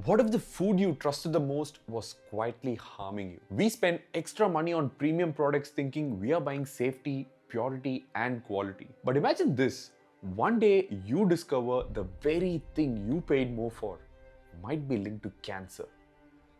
What if the food you trusted the most was quietly harming you? We spend extra money on premium products thinking we are buying safety, purity, and quality. But imagine this, one day you discover the very thing you paid more for might be linked to cancer.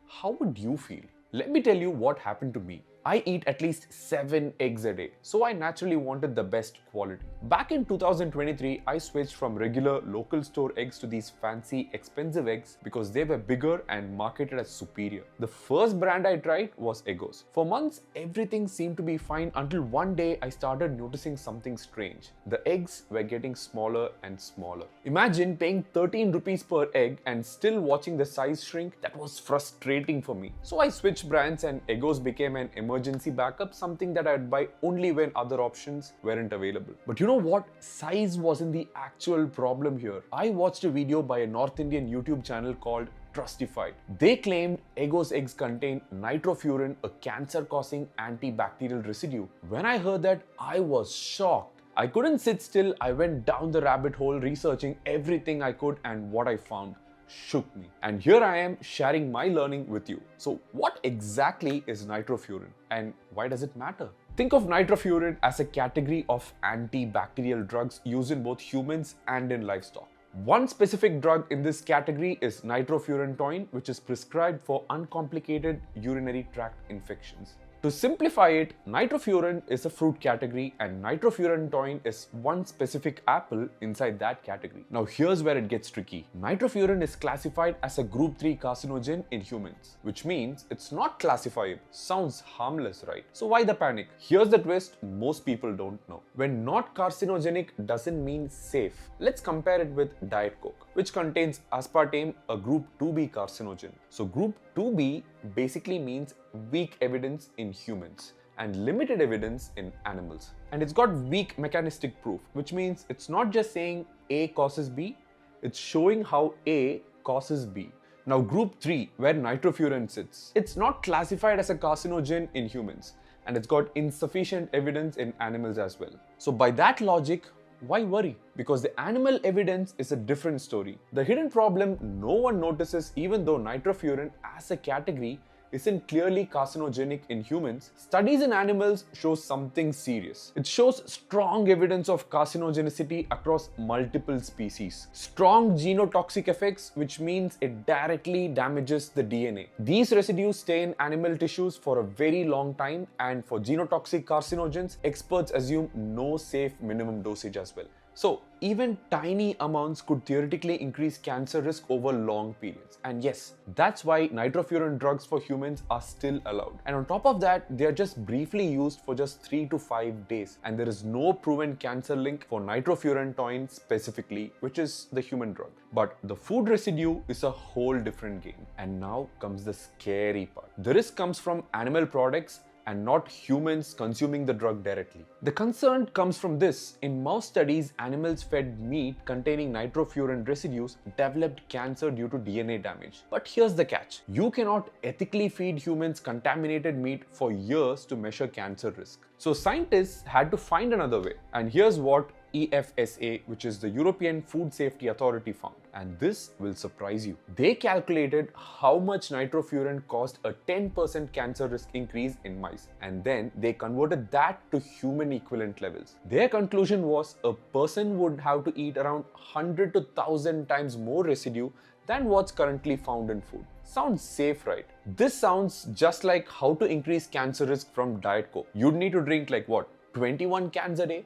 How would you feel? Let me tell you what happened to me. I eat at least 7 eggs a day, so I naturally wanted the best quality. Back in 2023, I switched from regular local store eggs to these fancy, expensive eggs because they were bigger and marketed as superior. The first brand I tried was Eggoz. For months, everything seemed to be fine until one day I started noticing something strange. The eggs were getting smaller and smaller. Imagine paying 13 rupees per egg and still watching the size shrink. That was frustrating for me. So I switched brands and Eggoz became an emergency backup, something that I'd buy only when other options weren't available. But you know what? Size wasn't the actual problem here. I watched a video by a North Indian YouTube channel called Trustified. They claimed Eggoz eggs contain nitrofuran, a cancer-causing antibacterial residue. When I heard that, I was shocked. I couldn't sit still. I went down the rabbit hole researching everything I could, and what I found shook me. And here I am sharing my learning with you. So what exactly is nitrofuran and why does it matter? Think of nitrofuran as a category of antibacterial drugs used in both humans and in livestock. One specific drug in this category is Nitrofurantoin, which is prescribed for uncomplicated urinary tract infections. To simplify it, nitrofuran is a fruit category and nitrofurantoin is one specific apple inside that category. Now here's where it gets tricky. Nitrofuran is classified as a group 3 carcinogen in humans, which means it's not classifiable. Sounds harmless, right? So why the panic? Here's the twist most people don't know. When not carcinogenic doesn't mean safe. Let's compare it with Diet Coke, which contains aspartame, a group 2B carcinogen. So group 2B basically means weak evidence in humans and limited evidence in animals. And it's got weak mechanistic proof, which means it's not just saying A causes B, it's showing how A causes B. Now group 3, where nitrofuran sits, it's not classified as a carcinogen in humans and it's got insufficient evidence in animals as well. So by that logic, why worry? Because the animal evidence is a different story. The hidden problem no one notices, even though nitrofuran as a category isn't clearly carcinogenic in humans, studies in animals show something serious. It shows strong evidence of carcinogenicity across multiple species. Strong genotoxic effects, which means it directly damages the DNA. These residues stay in animal tissues for a very long time, and for genotoxic carcinogens, experts assume no safe minimum dosage as well. So even tiny amounts could theoretically increase cancer risk over long periods. And yes, that's why nitrofuran drugs for humans are still allowed. And on top of that, they are just briefly used for just 3 to 5 days. And there is no proven cancer link for nitrofurantoin specifically, which is the human drug. But the food residue is a whole different game. And now comes the scary part. The risk comes from animal products and not humans consuming the drug directly. The concern comes from this. In mouse studies, animals fed meat containing nitrofuran residues developed cancer due to DNA damage. But here's the catch. You cannot ethically feed humans contaminated meat for years to measure cancer risk. So scientists had to find another way. And here's what EFSA, which is the European Food Safety Authority, found. And this will surprise you. They calculated how much nitrofuran caused a 10% cancer risk increase in mice. And then they converted that to human equivalent levels. Their conclusion was a person would have to eat around 100 to 1000 times more residue than what's currently found in food. Sounds safe, right? This sounds just like how to increase cancer risk from Diet Coke. You'd need to drink like what, 21 cans a day?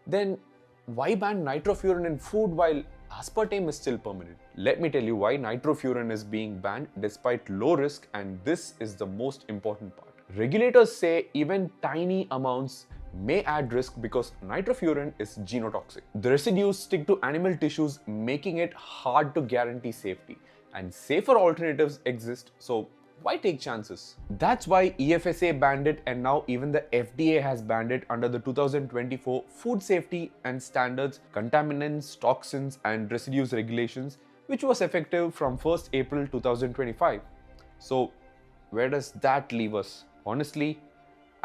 Then why ban nitrofuran in food while aspartame is still permitted? Let me tell you why nitrofuran is being banned despite low risk, and this is the most important part. Regulators say even tiny amounts may add risk because nitrofuran is genotoxic. The residues stick to animal tissues, making it hard to guarantee safety. And safer alternatives exist, so why take chances? That's why EFSA banned it, and now even the FDA has banned it under the 2024 Food Safety and Standards, Contaminants, Toxins and Residues Regulations, which was effective from 1st April 2025. So where does that leave us? Honestly,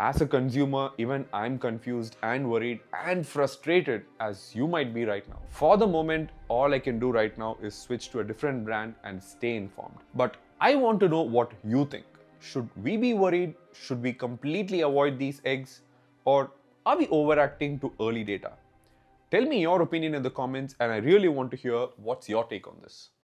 As a consumer, even I'm confused and worried and frustrated as you might be right now. For the moment, all I can do right now is switch to a different brand and stay informed. But I want to know what you think. Should we be worried? Should we completely avoid these eggs? Or are we overacting to early data? Tell me your opinion in the comments, and I really want to hear what's your take on this.